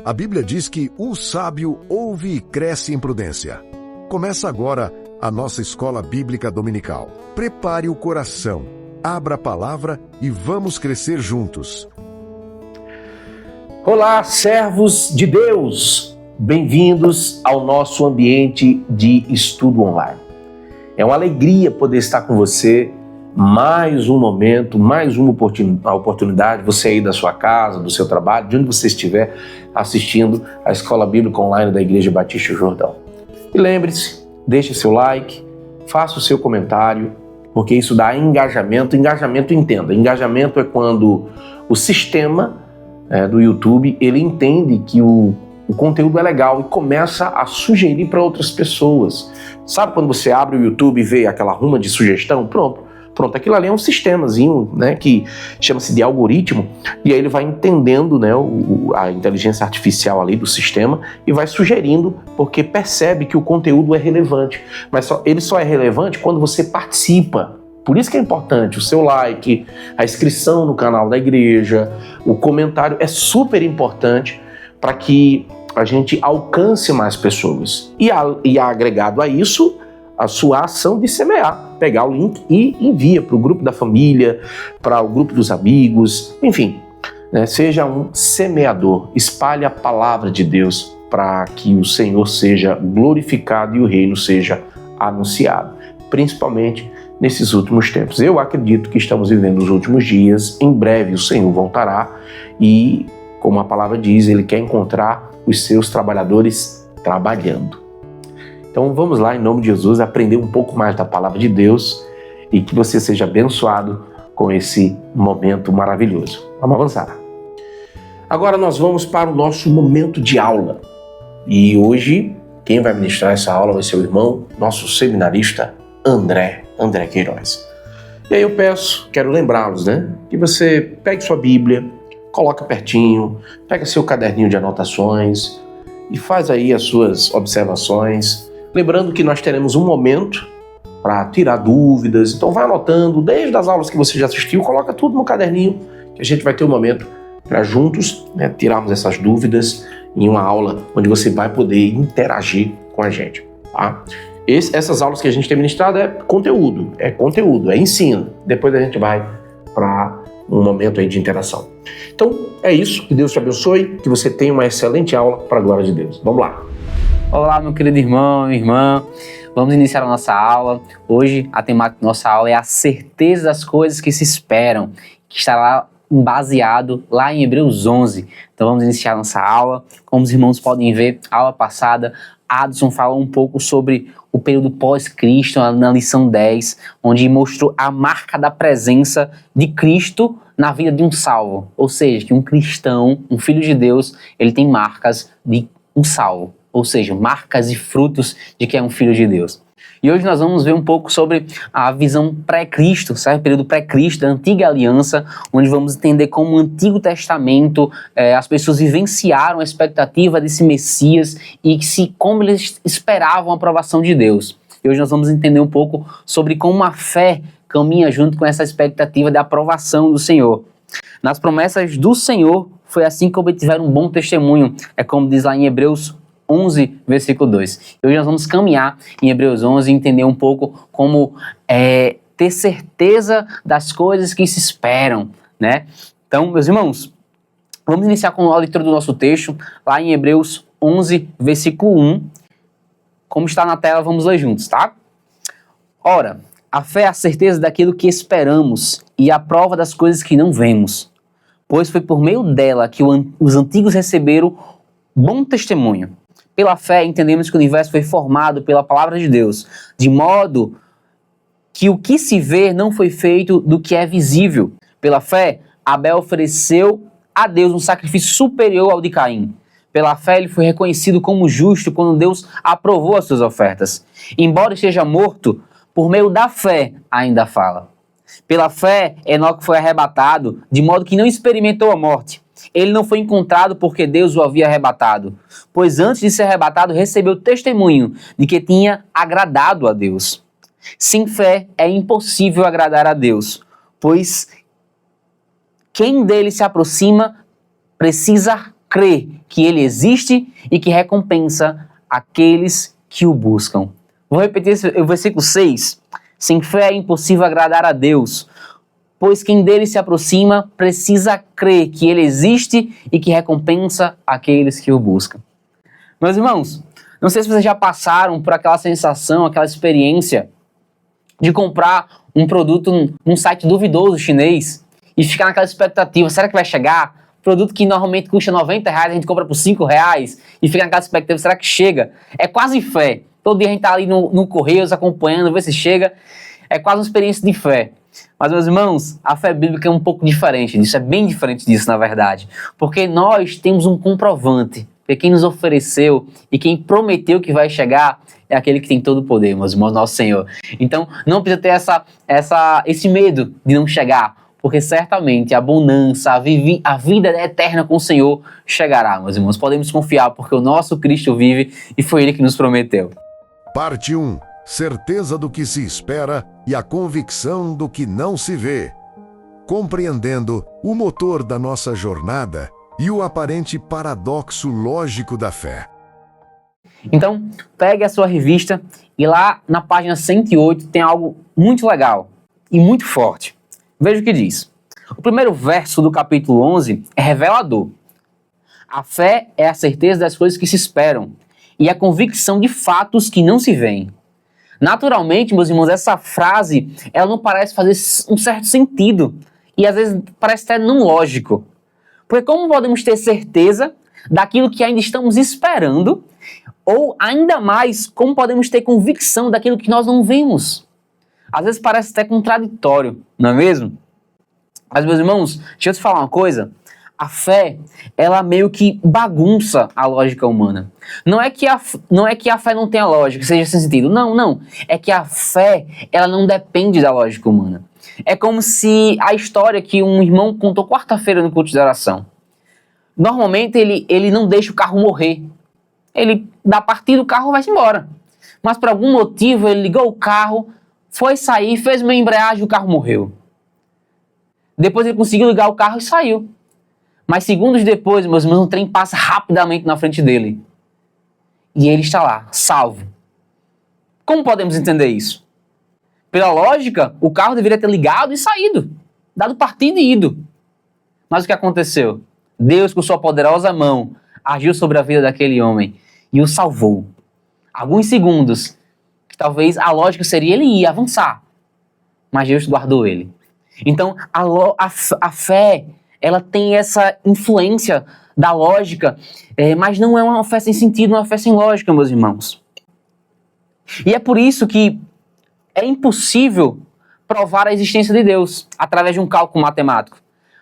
A Bíblia diz que o sábio ouve e cresce em prudência. Começa agora a nossa escola bíblica dominical. Prepare o coração, abra a palavra e vamos crescer juntos. Olá, servos de Deus! Bem-vindos ao nosso ambiente de estudo online. É uma alegria poder estar com você. Mais um momento, mais uma oportunidade, você aí da sua casa, do seu trabalho, de onde você estiver assistindo a Escola Bíblica Online da Igreja Batista Jordão. E lembre-se, deixe seu like, faça o seu comentário, porque isso dá engajamento. Entenda, engajamento é quando o sistema do YouTube, ele entende que o conteúdo é legal e começa a sugerir para outras pessoas. Sabe quando você abre o YouTube e vê aquela ruma de sugestão? Pronto, aquilo ali é um sistemazinho, né, que chama-se de algoritmo, e aí ele vai entendendo, né, a inteligência artificial ali do sistema e vai sugerindo, porque percebe que o conteúdo é relevante. Mas ele só é relevante quando você participa. Por isso que é importante o seu like, a inscrição no canal da igreja, o comentário é super importante para que a gente alcance mais pessoas. E agregado a isso, a sua ação de semear, pegar o link e envia para o grupo da família, para o grupo dos amigos, enfim, né? Seja um semeador, espalhe a palavra de Deus para que o Senhor seja glorificado e o reino seja anunciado, principalmente nesses últimos tempos. Eu acredito que estamos vivendo os últimos dias, em breve o Senhor voltará e, como a palavra diz, Ele quer encontrar os seus trabalhadores trabalhando. Então vamos lá, em nome de Jesus, aprender um pouco mais da palavra de Deus e que você seja abençoado com esse momento maravilhoso. Vamos avançar. Agora nós vamos para o nosso momento de aula. E hoje, quem vai ministrar essa aula vai ser o irmão, nosso seminarista, André Queiroz. E aí eu quero lembrá-los, né, que você pegue sua Bíblia, coloca pertinho, pega seu caderninho de anotações e faz aí as suas observações. Lembrando que nós teremos um momento para tirar dúvidas, então vai anotando, desde as aulas que você já assistiu, coloca tudo no caderninho, que a gente vai ter um momento para juntos, né, tirarmos essas dúvidas em uma aula onde você vai poder interagir com a gente, tá? Essas aulas que a gente tem ministrado é conteúdo, é ensino. Depois a gente vai para um momento aí de interação. Então é isso, que Deus te abençoe, que você tenha uma excelente aula para a glória de Deus. Vamos lá. Olá, meu querido irmão, irmã. Vamos iniciar a nossa aula. Hoje, a temática da nossa aula é a certeza das coisas que se esperam, que estará baseado lá em Hebreus 11. Então, vamos iniciar a nossa aula. Como os irmãos podem ver, a aula passada, Adson falou um pouco sobre o período pós-Cristo, na lição 10, onde mostrou a marca da presença de Cristo na vida de um salvo. Ou seja, que um cristão, um filho de Deus, ele tem marcas de um salvo. Ou seja, marcas e frutos de que é um filho de Deus. E hoje nós vamos ver um pouco sobre a visão pré-Cristo, certo? O período pré-Cristo, da Antiga Aliança, onde vamos entender como o Antigo Testamento, as pessoas vivenciaram a expectativa desse Messias e como eles esperavam a aprovação de Deus. E hoje nós vamos entender um pouco sobre como a fé caminha junto com essa expectativa da aprovação do Senhor. Nas promessas do Senhor, foi assim que obtiveram um bom testemunho. É como diz lá em Hebreus 11, versículo 2. Hoje nós vamos caminhar em Hebreus 11 e entender um pouco como ter certeza das coisas que se esperam, né? Então, meus irmãos, vamos iniciar com a leitura do nosso texto, lá em Hebreus 11, versículo 1. Como está na tela, vamos ler juntos, tá? Ora, a fé é a certeza daquilo que esperamos e a prova das coisas que não vemos, pois foi por meio dela que os antigos receberam bom testemunho. Pela fé, entendemos que o universo foi formado pela palavra de Deus, de modo que o que se vê não foi feito do que é visível. Pela fé, Abel ofereceu a Deus um sacrifício superior ao de Caim. Pela fé, ele foi reconhecido como justo quando Deus aprovou as suas ofertas. Embora esteja morto, por meio da fé ainda fala. Pela fé, Enoque foi arrebatado, de modo que não experimentou a morte. Ele não foi encontrado porque Deus o havia arrebatado, pois antes de ser arrebatado recebeu testemunho de que tinha agradado a Deus. Sem fé é impossível agradar a Deus, pois quem dele se aproxima precisa crê que ele existe e que recompensa aqueles que o buscam. Vou repetir o versículo 6. Sem fé é impossível agradar a Deus, pois quem dele se aproxima precisa crer que ele existe e que recompensa aqueles que o buscam. Meus irmãos, não sei se vocês já passaram por aquela sensação, aquela experiência de comprar um produto num site duvidoso chinês e ficar naquela expectativa, será que vai chegar? Produto que normalmente custa R$90, a gente compra por R$5 e fica naquela expectativa, será que chega? É quase fé. Todo dia a gente está ali no Correios acompanhando, ver se chega. É quase uma experiência de fé. Mas, meus irmãos, a fé bíblica é um pouco diferente disso, é bem diferente disso, na verdade. Porque nós temos um comprovante, porque quem nos ofereceu e quem prometeu que vai chegar é aquele que tem todo o poder, meus irmãos, nosso Senhor. Então, não precisa ter esse medo de não chegar, porque certamente a bonança, a vida eterna com o Senhor chegará, meus irmãos. Podemos confiar, porque o nosso Cristo vive e foi Ele que nos prometeu. Parte 1. Certeza do que se espera e a convicção do que não se vê. Compreendendo o motor da nossa jornada e o aparente paradoxo lógico da fé. Então, pegue a sua revista e lá na página 108 tem algo muito legal e muito forte. Veja o que diz. O primeiro verso do capítulo 11 é revelador. A fé é a certeza das coisas que se esperam e a convicção de fatos que não se veem. Naturalmente, meus irmãos, essa frase ela não parece fazer um certo sentido e às vezes parece até não lógico. Porque como podemos ter certeza daquilo que ainda estamos esperando ou ainda mais, como podemos ter convicção daquilo que nós não vemos? Às vezes parece até contraditório, não é mesmo? Mas, meus irmãos, deixa eu te falar uma coisa. A fé, ela meio que bagunça a lógica humana. Não é que a fé não tenha lógica, seja sem sentido. Não. É que a fé, ela não depende da lógica humana. É como se a história que um irmão contou quarta-feira no culto de oração. Normalmente, ele não deixa o carro morrer. Ele dá partida do carro e vai-se embora. Mas por algum motivo, ele ligou o carro, foi sair, fez uma embreagem e o carro morreu. Depois ele conseguiu ligar o carro e saiu. Mas segundos depois, meus irmãos, um trem passa rapidamente na frente dele. E ele está lá, salvo. Como podemos entender isso? Pela lógica, o carro deveria ter ligado e saído. Dado partida e ido. Mas o que aconteceu? Deus, com sua poderosa mão, agiu sobre a vida daquele homem e o salvou. Alguns segundos, que talvez a lógica seria ele ir avançar. Mas Deus guardou ele. Então, a fé, ela tem essa influência da lógica, mas não é uma fé sem sentido, uma fé sem lógica, meus irmãos. E é por isso que é impossível provar a existência de Deus através de um cálculo matemático.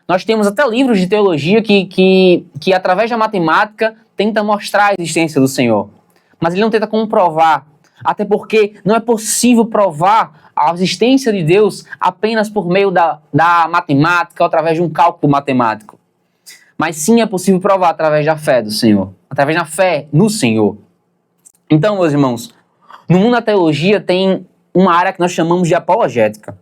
Nós temos até livros de teologia que através da matemática, tenta mostrar a existência do Senhor. Mas ele não tenta comprovar, até porque não é possível provar a existência de Deus apenas por meio da matemática ou através de um cálculo matemático. Mas sim é possível provar através da fé do Senhor, através da fé no Senhor. Então, meus irmãos, no mundo da teologia tem uma área que nós chamamos de apologética.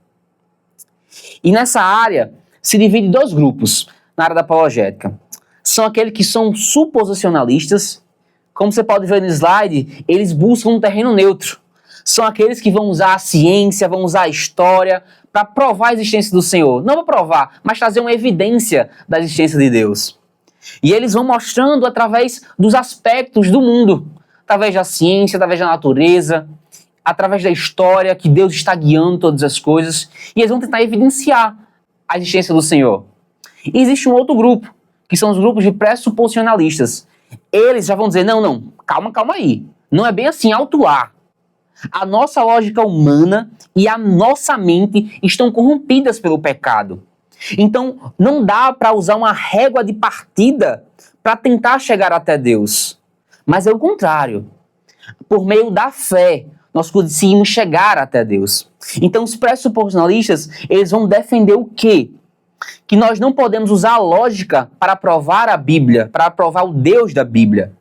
E nessa área se divide em dois grupos na área da apologética. São aqueles que são suposicionalistas. Como você pode ver no slide, eles buscam um terreno neutro. São aqueles que vão usar a ciência, vão usar a história para provar a existência do Senhor. Não para provar, mas trazer uma evidência da existência de Deus. E eles vão mostrando através dos aspectos do mundo, através da ciência, através da natureza, através da história, que Deus está guiando todas as coisas. E eles vão tentar evidenciar a existência do Senhor. E existe um outro grupo, que são os grupos de pressuposicionalistas. Eles já vão dizer, não, calma aí. Não é bem assim, autuar. A nossa lógica humana e a nossa mente estão corrompidas pelo pecado. Então, não dá para usar uma régua de partida para tentar chegar até Deus. Mas é o contrário. Por meio da fé, nós conseguimos chegar até Deus. Então, os pressuposicionalistas, eles vão defender o quê? Que nós não podemos usar a lógica para provar a Bíblia, para provar o Deus da Bíblia.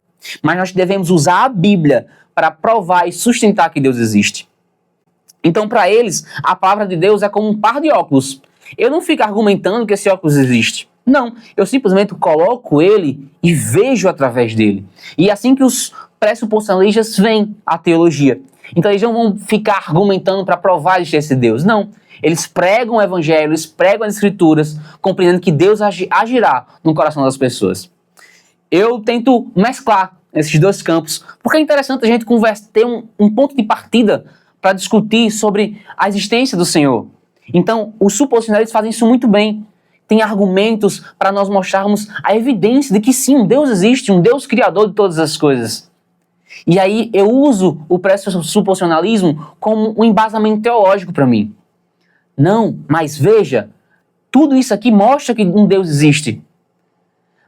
Mas nós devemos usar a Bíblia para provar e sustentar que Deus existe. Então, para eles, a palavra de Deus é como um par de óculos. Eu não fico argumentando que esse óculos existe. Não, eu simplesmente coloco ele e vejo através dele. E é assim que os pressuposicionalistas veem a teologia. Então eles não vão ficar argumentando para provar a existência de Deus. Não. Eles pregam o evangelho, eles pregam as escrituras, compreendendo que Deus agirá no coração das pessoas. Eu tento mesclar esses dois campos, porque é interessante a gente ter um ponto de partida para discutir sobre a existência do Senhor. Então, os suposicionalistas fazem isso muito bem. Tem argumentos para nós mostrarmos a evidência de que sim, um Deus existe, um Deus criador de todas as coisas. E aí eu uso o pressuposicionalismo como um embasamento teológico para mim. Não, mas veja, tudo isso aqui mostra que um Deus existe.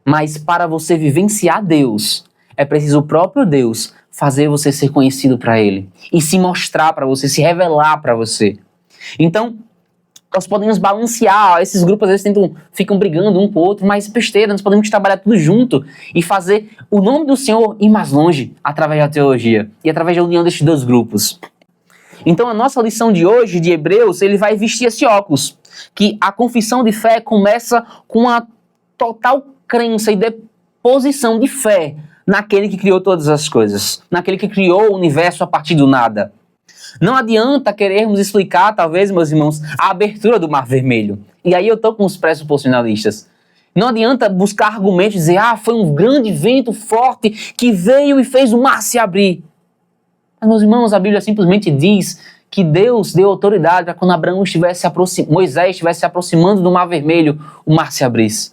Mas para você vivenciar Deus, é preciso o próprio Deus fazer você ser conhecido para Ele e se mostrar para você, se revelar para você. Então, nós podemos balancear, esses grupos às vezes ficam brigando um com o outro, mas besteira, nós podemos trabalhar tudo junto e fazer o nome do Senhor ir mais longe através da teologia e através da união destes dois grupos. Então a nossa lição de hoje, de Hebreus, ele vai vestir esse óculos, que a confissão de fé começa com a total crença e deposição de fé naquele que criou todas as coisas, naquele que criou o universo a partir do nada. Não adianta querermos explicar, talvez, meus irmãos, a abertura do Mar Vermelho. E aí eu estou com os pressuposicionalistas. Não adianta buscar argumentos e dizer, foi um grande vento forte que veio e fez o mar se abrir. Mas, meus irmãos, a Bíblia simplesmente diz que Deus deu autoridade para quando Moisés estivesse se aproximando do Mar Vermelho, o mar se abrisse.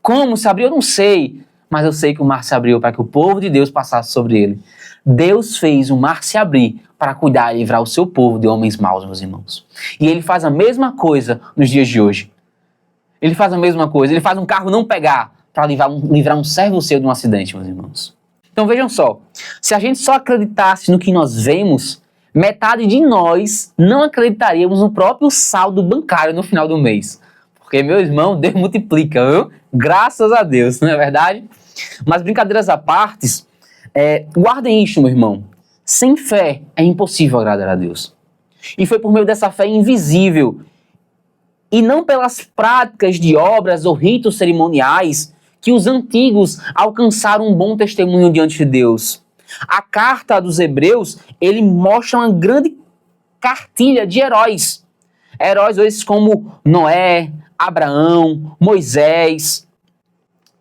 Como se abriu, eu não sei. Mas eu sei que o mar se abriu para que o povo de Deus passasse sobre ele. Deus fez o mar se abrir para cuidar e livrar o seu povo de homens maus, meus irmãos. E ele faz a mesma coisa nos dias de hoje. Ele faz a mesma coisa. Ele faz um carro não pegar para livrar um servo seu de um acidente, meus irmãos. Então vejam só. Se a gente só acreditasse no que nós vemos, metade de nós não acreditaríamos no próprio saldo bancário no final do mês. Porque, meu irmão, Deus multiplica, viu? Graças a Deus, não é verdade? Mas brincadeiras à parte, guardem isso, meu irmão. Sem fé é impossível agradar a Deus. E foi por meio dessa fé invisível e não pelas práticas de obras ou ritos cerimoniais que os antigos alcançaram um bom testemunho diante de Deus. A carta dos Hebreus, ele mostra uma grande cartilha de heróis. Heróis esses como Noé, Abraão, Moisés,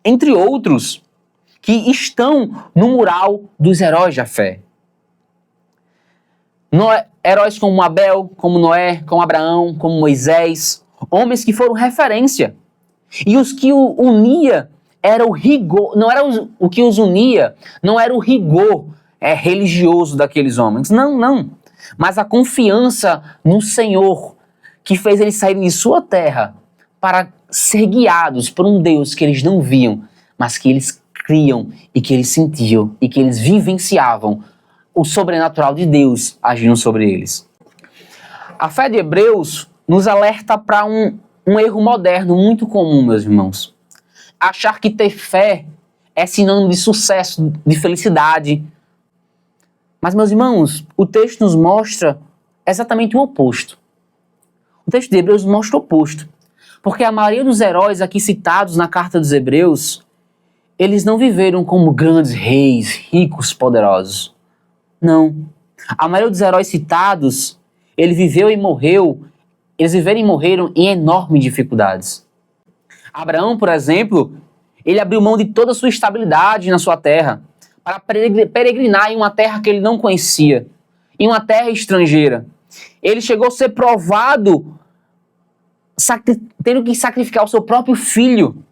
entre outros, que estão no mural dos heróis da fé. Heróis como Abel, como Noé, como Abraão, como Moisés, homens que foram referência. E os que o unia era o rigor, o que os unia não era o rigor religioso daqueles homens, não, mas a confiança no Senhor, que fez eles saírem de sua terra para ser guiados por um Deus que eles não viam, mas que eles criam e que eles sentiam e que eles vivenciavam o sobrenatural de Deus agindo sobre eles. A fé de Hebreus nos alerta para um erro moderno muito comum, meus irmãos. Achar que ter fé é sinônimo de sucesso, de felicidade. Mas, meus irmãos, o texto nos mostra exatamente o oposto. O texto de Hebreus mostra o oposto. Porque a maioria dos heróis aqui citados na carta dos Hebreus, eles não viveram como grandes reis, ricos, poderosos. Não. A maioria dos heróis citados, eles viveram e morreram em enormes dificuldades. Abraão, por exemplo, ele abriu mão de toda a sua estabilidade na sua terra para peregrinar em uma terra que ele não conhecia, em uma terra estrangeira. Ele chegou a ser provado tendo que sacrificar o seu próprio filho.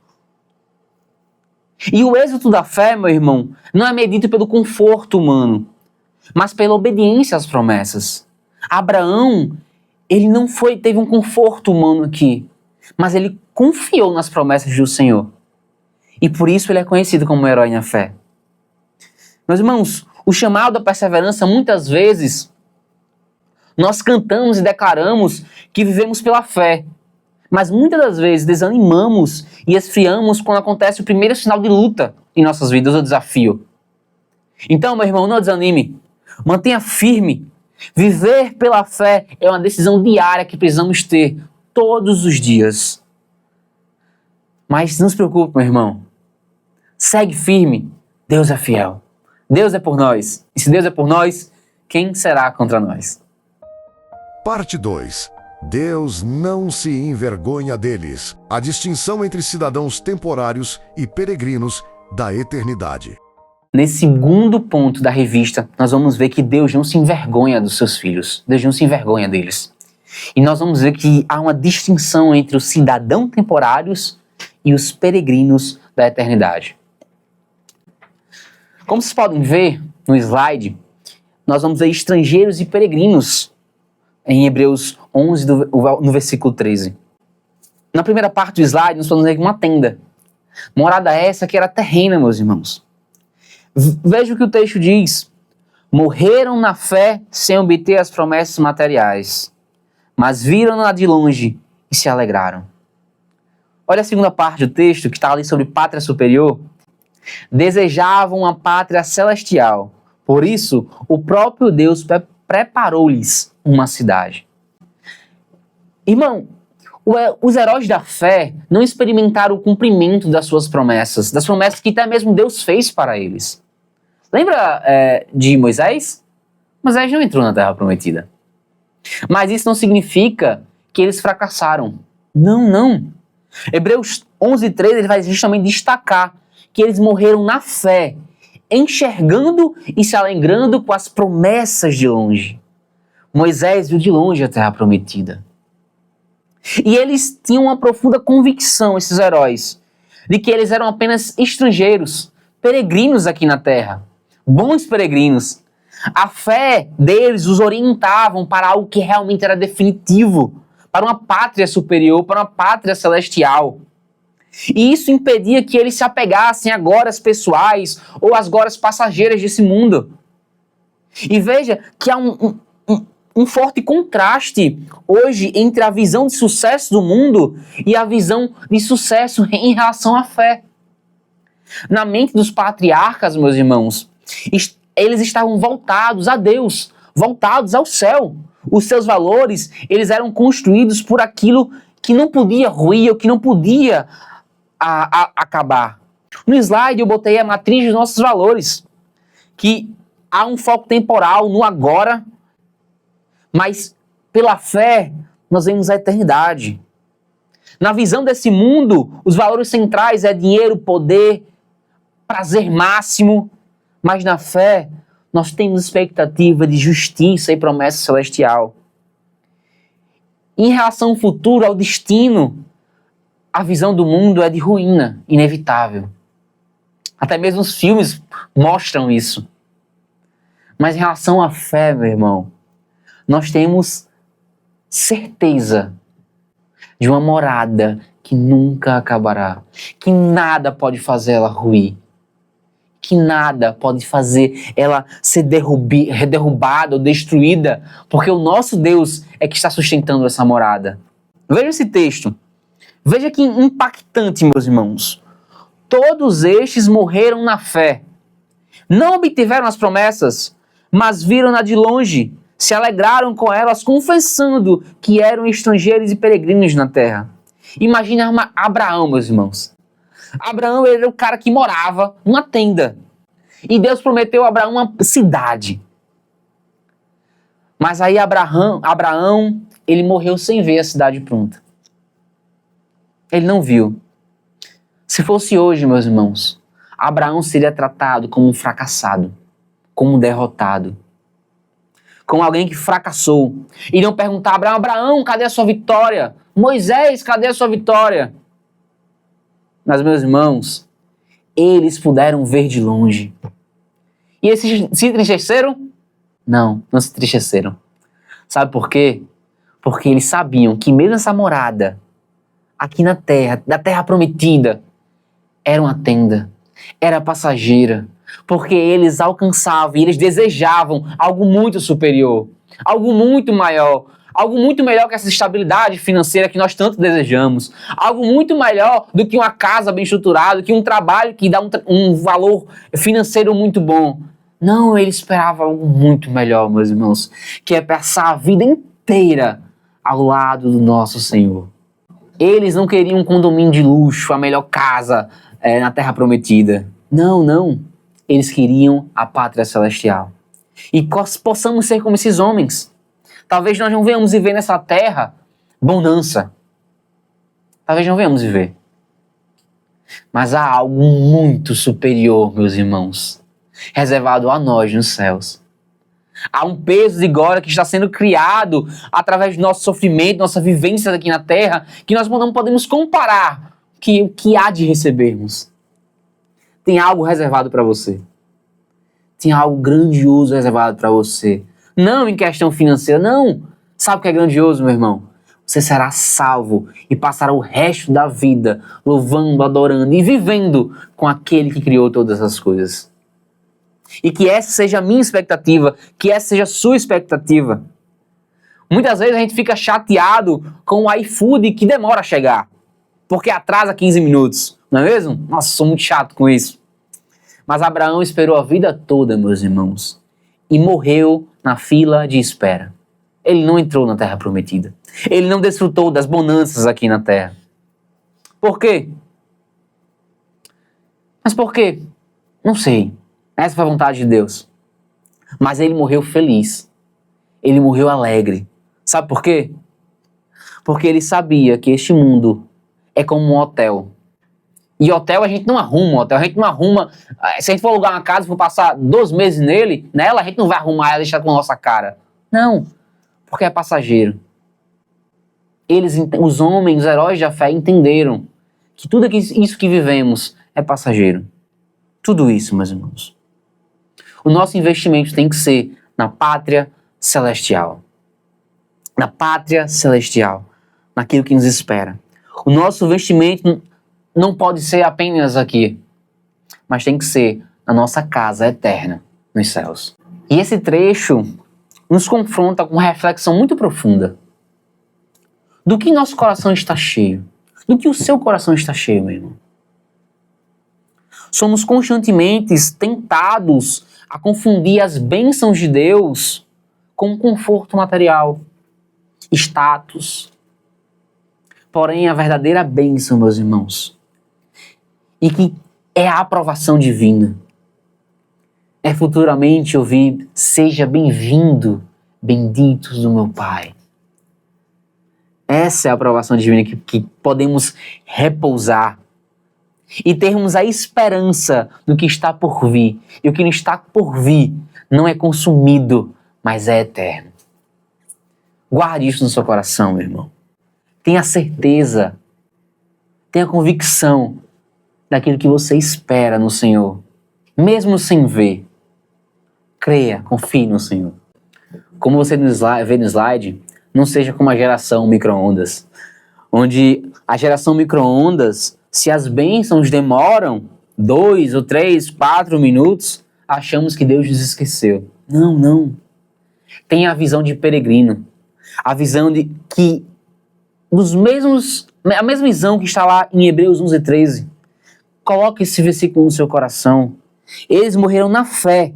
E o êxito da fé, meu irmão, não é medido pelo conforto humano, mas pela obediência às promessas. Abraão, ele não teve um conforto humano aqui, mas ele confiou nas promessas do Senhor. E por isso ele é conhecido como um herói na fé. Meus irmãos, o chamado à perseverança, muitas vezes, nós cantamos e declaramos que vivemos pela fé. Mas muitas das vezes desanimamos e esfriamos quando acontece o primeiro sinal de luta em nossas vidas, o desafio. Então, meu irmão, não desanime. Mantenha firme. Viver pela fé é uma decisão diária que precisamos ter todos os dias. Mas não se preocupe, meu irmão. Segue firme. Deus é fiel. Deus é por nós. E se Deus é por nós, quem será contra nós? Parte 2. Deus não se envergonha deles. A distinção entre cidadãos temporários e peregrinos da eternidade. Nesse segundo ponto da revista, nós vamos ver que Deus não se envergonha dos seus filhos. Deus não se envergonha deles. E nós vamos ver que há uma distinção entre os cidadãos temporários e os peregrinos da eternidade. Como vocês podem ver no slide, nós vamos ver estrangeiros e peregrinos em Hebreus 11, no versículo 13. Na primeira parte do slide, nós podemos ver uma tenda. Morada essa que era terrena, meus irmãos. Veja o que o texto diz. Morreram na fé sem obter as promessas materiais, mas viram-na de longe e se alegraram. Olha a segunda parte do texto, que está ali sobre pátria superior. Desejavam uma pátria celestial. Por isso, o próprio Deus preparou-lhes uma cidade. Irmão, os heróis da fé não experimentaram o cumprimento das suas promessas, das promessas que até mesmo Deus fez para eles. Lembra de Moisés? Moisés não entrou na Terra Prometida. Mas isso não significa que eles fracassaram. Não. Hebreus 11:13 ele vai justamente destacar que eles morreram na fé, enxergando e se alegrando com as promessas de longe. Moisés viu de longe a Terra Prometida. E eles tinham uma profunda convicção, esses heróis, de que eles eram apenas estrangeiros, peregrinos aqui na Terra, bons peregrinos. A fé deles os orientavam para algo que realmente era definitivo, para uma pátria superior, para uma pátria celestial. E isso impedia que eles se apegassem a glórias pessoais ou às glórias passageiras desse mundo. E veja que há um forte contraste hoje entre a visão de sucesso do mundo e a visão de sucesso em relação à fé. Na mente dos patriarcas, meus irmãos, eles estavam voltados a Deus, voltados ao céu. Os seus valores, eles eram construídos por aquilo que não podia ruir, ou que não podia acabar. No slide eu botei a matriz dos nossos valores, que há um foco temporal no agora, mas pela fé nós vemos a eternidade. Na visão desse mundo, os valores centrais é dinheiro, poder, prazer máximo, mas na fé nós temos expectativa de justiça e promessa celestial. Em relação ao futuro, ao destino, a visão do mundo é de ruína, inevitável. Até mesmo os filmes mostram isso. Mas em relação à fé, meu irmão, nós temos certeza de uma morada que nunca acabará, que nada pode fazer ela ruir, que nada pode fazer ela ser derrubada ou destruída, porque o nosso Deus é que está sustentando essa morada. Veja esse texto. Veja que impactante, meus irmãos. Todos estes morreram na fé. Não obtiveram as promessas, mas viram-na de longe, se alegraram com elas, confessando que eram estrangeiros e peregrinos na terra. Imagina Abraão, meus irmãos. Abraão era o cara que morava numa tenda. E Deus prometeu a Abraão uma cidade. Mas aí Abraão, ele morreu sem ver a cidade pronta. Ele não viu. Se fosse hoje, meus irmãos, Abraão seria tratado como um fracassado, como um derrotado, como alguém que fracassou. Iriam perguntar a Abraão, cadê a sua vitória? Moisés, cadê a sua vitória? Mas, meus irmãos, eles puderam ver de longe. E eles se entristeceram? Não se entristeceram. Sabe por quê? Porque eles sabiam que mesmo essa morada, aqui na terra, da terra prometida, era uma tenda, era passageira, porque eles alcançavam e eles desejavam algo muito superior, algo muito maior, algo muito melhor que essa estabilidade financeira que nós tanto desejamos, algo muito melhor do que uma casa bem estruturada, do que um trabalho que dá um valor financeiro muito bom. Não, eles esperavam algo muito melhor, meus irmãos, que é passar a vida inteira ao lado do nosso Senhor. Eles não queriam um condomínio de luxo, a melhor casa na Terra Prometida. Não, não. Eles queriam a pátria celestial. E possamos ser como esses homens. Talvez nós não venhamos viver nessa terra bonança. Talvez não venhamos viver. Mas há algo muito superior, meus irmãos, reservado a nós nos céus. Há um peso de glória que está sendo criado através do nosso sofrimento, nossa vivência aqui na terra, que nós não podemos comparar o que há de recebermos. Tem algo reservado para você. Tem algo grandioso reservado para você. Não em questão financeira, não. Sabe o que é grandioso, meu irmão? Você será salvo e passará o resto da vida louvando, adorando e vivendo com aquele que criou todas as coisas. E que essa seja a minha expectativa, que essa seja a sua expectativa. Muitas vezes a gente fica chateado com o iFood que demora a chegar, porque atrasa 15 minutos, não é mesmo? Nossa, sou muito chato com isso. Mas Abraão esperou a vida toda, meus irmãos, e morreu na fila de espera. Ele não entrou na Terra Prometida. Ele não desfrutou das bonanças aqui na Terra. Por quê? Mas por quê? Não sei. Essa foi a vontade de Deus. Mas ele morreu feliz. Ele morreu alegre. Sabe por quê? Porque ele sabia que este mundo é como um hotel. E hotel a gente não arruma, hotel a gente não arruma. Se a gente for alugar uma casa e for passar 2 meses nela, a gente não vai arrumar e deixar com a nossa cara. Não, porque é passageiro. Os homens, os heróis da fé entenderam que tudo isso que vivemos é passageiro. Tudo isso, meus irmãos. O nosso investimento tem que ser na pátria celestial. Na pátria celestial. Naquilo que nos espera. O nosso investimento não pode ser apenas aqui, mas tem que ser na nossa casa eterna, nos céus. E esse trecho nos confronta com uma reflexão muito profunda. Do que nosso coração está cheio? Do que o seu coração está cheio, meu irmão? Somos constantemente tentados a confundir as bênçãos de Deus com conforto material, status. Porém, a verdadeira bênção, meus irmãos, e que é a aprovação divina, é futuramente ouvir: seja bem-vindo, benditos do meu Pai. Essa é a aprovação divina que podemos repousar e termos a esperança do que está por vir. E o que está por vir não é consumido, mas é eterno. Guarde isso no seu coração, meu irmão. Tenha certeza, tenha convicção daquilo que você espera no Senhor, mesmo sem ver. Creia, confie no Senhor. Como você vê no slide, não seja como a geração micro-ondas, onde a geração micro-ondas, se as bênçãos demoram 2 ou 3, 4 minutos, achamos que Deus nos esqueceu. Não, não. Tenha a visão de peregrino, a visão de que a mesma visão que está lá em Hebreus 11:13. Coloque esse versículo no seu coração. Eles morreram na fé,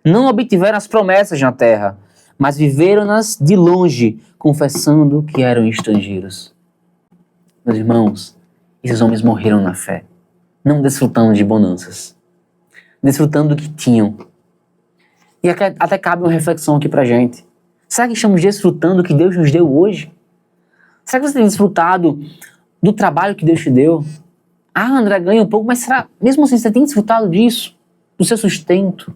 não obtiveram as promessas na terra, mas viveram-nas de longe, confessando que eram estrangeiros. Meus irmãos, esses homens morreram na fé, não desfrutando de bonanças, desfrutando do que tinham. E até cabe uma reflexão aqui pra gente. Será que estamos desfrutando do que Deus nos deu hoje? Será que você tem desfrutado do trabalho que Deus te deu? Ah, André, ganha um pouco, mas será, mesmo assim, você tem desfrutado disso? Do seu sustento,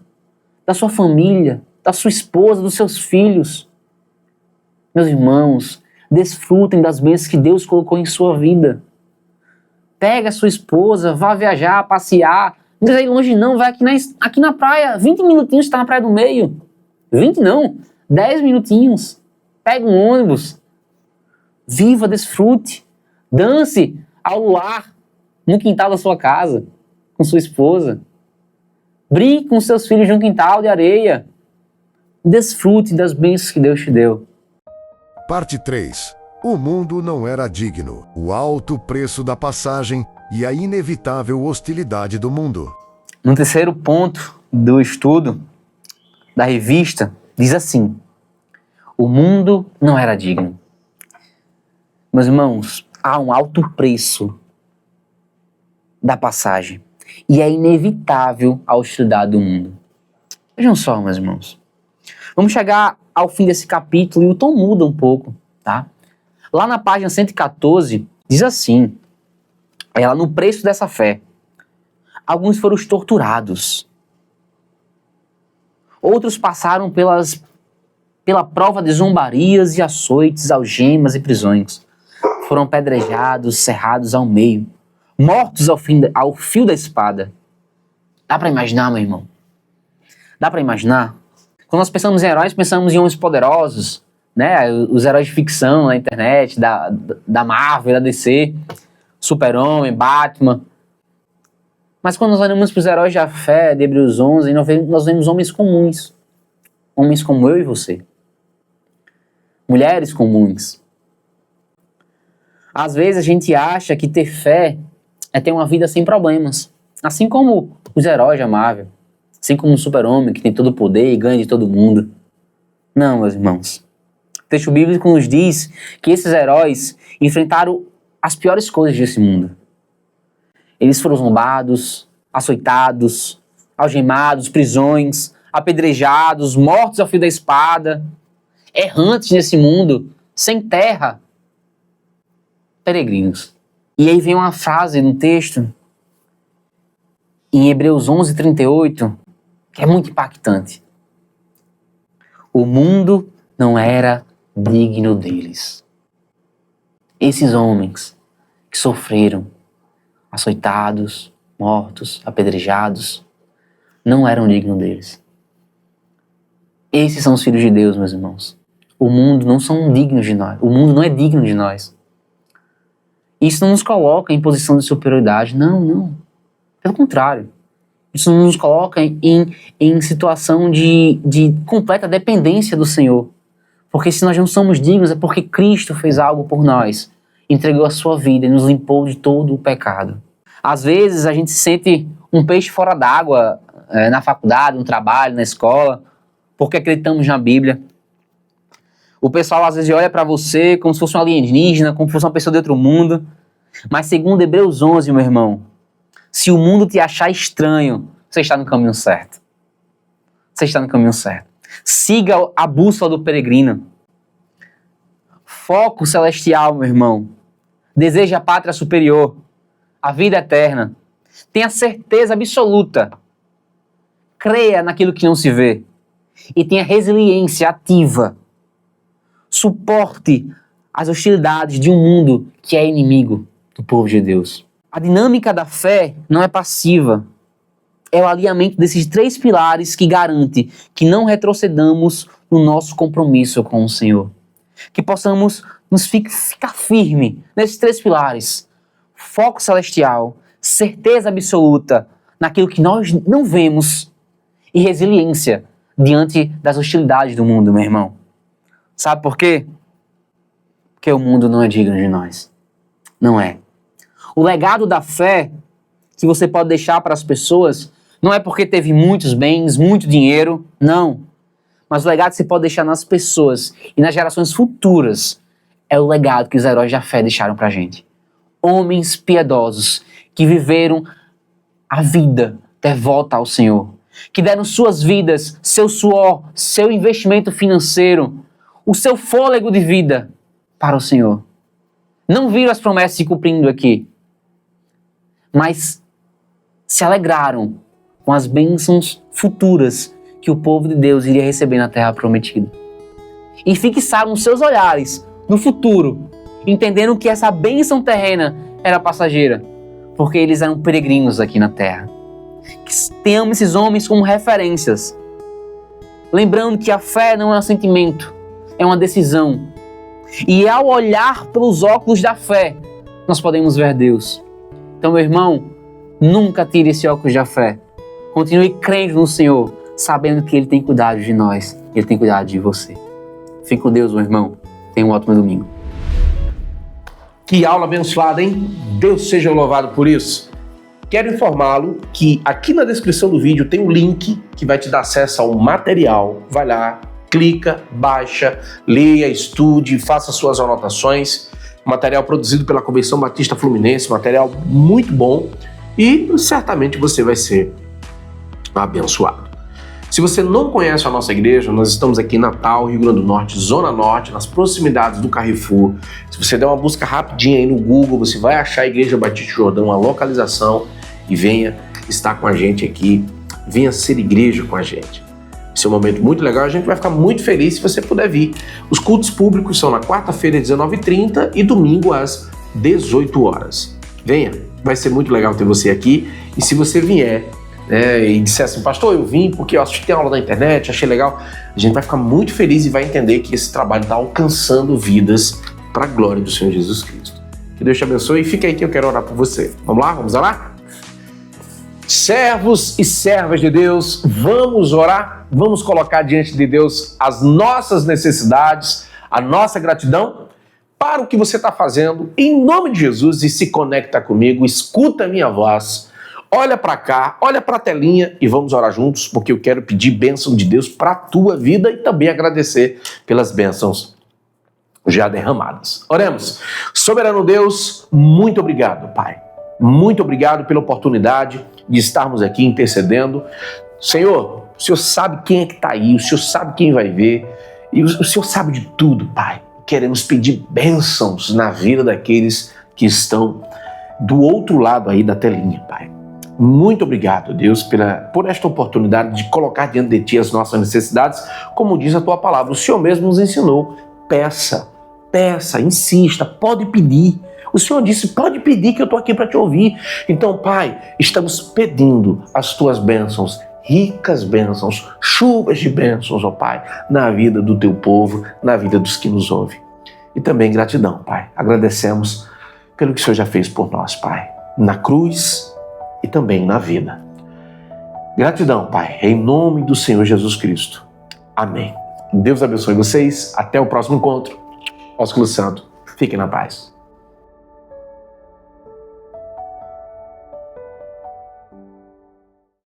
da sua família, da sua esposa, dos seus filhos? Meus irmãos, desfrutem das bênçãos que Deus colocou em sua vida. Pega a sua esposa, vá viajar, passear. Não precisa ir longe não, vai aqui na praia, 20 minutinhos está na praia do meio. 20 não, 10 minutinhos. Pega um ônibus. Viva, desfrute. Dance ao luar no quintal da sua casa, com sua esposa. Brinque com seus filhos num quintal de areia. Desfrute das bênçãos que Deus te deu. Parte 3. O mundo não era digno. O alto preço da passagem e a inevitável hostilidade do mundo. No terceiro ponto do estudo da revista, diz assim: o mundo não era digno. Meus irmãos, há um alto preço da passagem. E é inevitável a hostilidade do mundo. Vejam só, meus irmãos. Vamos chegar ao fim desse capítulo e o tom muda um pouco, tá? Lá na página 114, diz assim, no preço dessa fé, alguns foram torturados. Outros passaram pela prova de zombarias e açoites, algemas e prisões. Foram apedrejados, cerrados ao meio, mortos ao fio da espada. Dá para imaginar, meu irmão? Dá para imaginar? Quando nós pensamos em heróis, pensamos em homens poderosos, né? Os heróis de ficção na internet, da Marvel, da DC, Super-Homem, Batman. Mas quando nós olhamos para os heróis da fé, de Hebreus 11, nós vemos homens comuns. Homens como eu e você. Mulheres comuns. Às vezes a gente acha que ter fé é ter uma vida sem problemas. Assim como os heróis da Marvel. Assim como um super-homem que tem todo o poder e ganha de todo mundo. Não, meus irmãos. O texto bíblico nos diz que esses heróis enfrentaram as piores coisas desse mundo. Eles foram zombados, açoitados, algemados, prisões, apedrejados, mortos ao fio da espada, errantes nesse mundo, sem terra, peregrinos. E aí vem uma frase no texto, em Hebreus 11:38, que é muito impactante. O mundo não era digno deles. Esses homens que sofreram, açoitados, mortos, apedrejados, não eram dignos deles. Esses são os filhos de Deus, meus irmãos. O mundo não são dignos de nós. O mundo não é digno de nós. Isso não nos coloca em posição de superioridade. Não. Pelo contrário. Isso nos coloca em situação de completa dependência do Senhor. Porque se nós não somos dignos é porque Cristo fez algo por nós. Entregou a sua vida e nos limpou de todo o pecado. Às vezes a gente se sente um peixe fora d'água na faculdade, no trabalho, na escola, porque acreditamos na Bíblia. O pessoal às vezes olha para você como se fosse um alienígena, como se fosse uma pessoa de outro mundo. Mas segundo Hebreus 11, meu irmão, se o mundo te achar estranho, você está no caminho certo. Você está no caminho certo. Siga a bússola do peregrino. Foco celestial, meu irmão. Deseja a pátria superior, a vida eterna. Tenha certeza absoluta. Creia naquilo que não se vê. E tenha resiliência ativa. Suporte as hostilidades de um mundo que é inimigo do povo de Deus. A dinâmica da fé não é passiva. É o alinhamento desses 3 pilares que garante que não retrocedamos no nosso compromisso com o Senhor. Que possamos ficar firme nesses 3 pilares. Foco celestial, certeza absoluta naquilo que nós não vemos e resiliência diante das hostilidades do mundo, meu irmão. Sabe por quê? Porque o mundo não é digno de nós. Não é. O legado da fé que você pode deixar para as pessoas não é porque teve muitos bens, muito dinheiro, não. Mas o legado que você pode deixar nas pessoas e nas gerações futuras é o legado que os heróis da fé deixaram para a gente. Homens piedosos que viveram a vida devota ao Senhor, que deram suas vidas, seu suor, seu investimento financeiro, o seu fôlego de vida para o Senhor. Não viram as promessas se cumprindo aqui, mas se alegraram com as bênçãos futuras que o povo de Deus iria receber na terra prometida. E fixaram seus olhares no futuro, entendendo que essa bênção terrena era passageira, porque eles eram peregrinos aqui na terra. Que tenhamos esses homens como referências, lembrando que a fé não é um sentimento, é uma decisão. E ao olhar pelos óculos da fé, nós podemos ver Deus. Então, meu irmão, nunca tire esse óculos da fé. Continue crendo no Senhor, sabendo que Ele tem cuidado de nós, Ele tem cuidado de você. Fique com Deus, meu irmão. Tenha um ótimo domingo. Que aula abençoada, hein? Deus seja louvado por isso. Quero informá-lo que aqui na descrição do vídeo tem um link que vai te dar acesso ao material. Vai lá, clica, baixa, leia, estude, faça suas anotações. material produzido pela Convenção Batista Fluminense, material muito bom e certamente você vai ser abençoado. Se você não conhece a nossa igreja, nós estamos aqui em Natal, Rio Grande do Norte, Zona Norte, nas proximidades do Carrefour. Se você der uma busca rapidinha aí no Google, você vai achar a Igreja Batista Jordão, a localização, e venha estar com a gente aqui, venha ser igreja com a gente. Esse é um momento muito legal, a gente vai ficar muito feliz se você puder vir. Os cultos públicos são na quarta-feira, às 19h30 e domingo às 18 horas. Venha, vai ser muito legal ter você aqui. E se você vier e disser assim, pastor, eu vim porque eu assisti aula na internet, achei legal, a gente vai ficar muito feliz e vai entender que esse trabalho está alcançando vidas para a glória do Senhor Jesus Cristo. Que Deus te abençoe e fica aí que eu quero orar por você. Vamos lá? Vamos orar? Servos e servas de Deus, vamos orar? Vamos colocar diante de Deus as nossas necessidades, a nossa gratidão para o que você está fazendo, em nome de Jesus, e se conecta comigo, escuta a minha voz, olha para cá, olha para a telinha e vamos orar juntos, porque eu quero pedir bênção de Deus para a tua vida e também agradecer pelas bênçãos já derramadas. Oremos. Soberano Deus, muito obrigado, Pai. Muito obrigado pela oportunidade de estarmos aqui intercedendo. Senhor, o Senhor sabe quem é que está aí, o Senhor sabe quem vai ver, e o Senhor sabe de tudo, Pai. Queremos pedir bênçãos na vida daqueles que estão do outro lado aí da telinha, Pai. Muito obrigado, Deus, por esta oportunidade de colocar diante de Ti as nossas necessidades, como diz a Tua palavra. O Senhor mesmo nos ensinou, peça, insista, pode pedir. O Senhor disse, pode pedir que eu estou aqui para te ouvir. Então, Pai, estamos pedindo as Tuas bênçãos, ricas bênçãos, chuvas de bênçãos, ó Pai, na vida do Teu povo, na vida dos que nos ouvem. E também gratidão, Pai. Agradecemos pelo que o Senhor já fez por nós, Pai, na cruz e também na vida. Gratidão, Pai, em nome do Senhor Jesus Cristo. Amém. Deus abençoe vocês. Até o próximo encontro. Ósculo Santo. Fiquem na paz.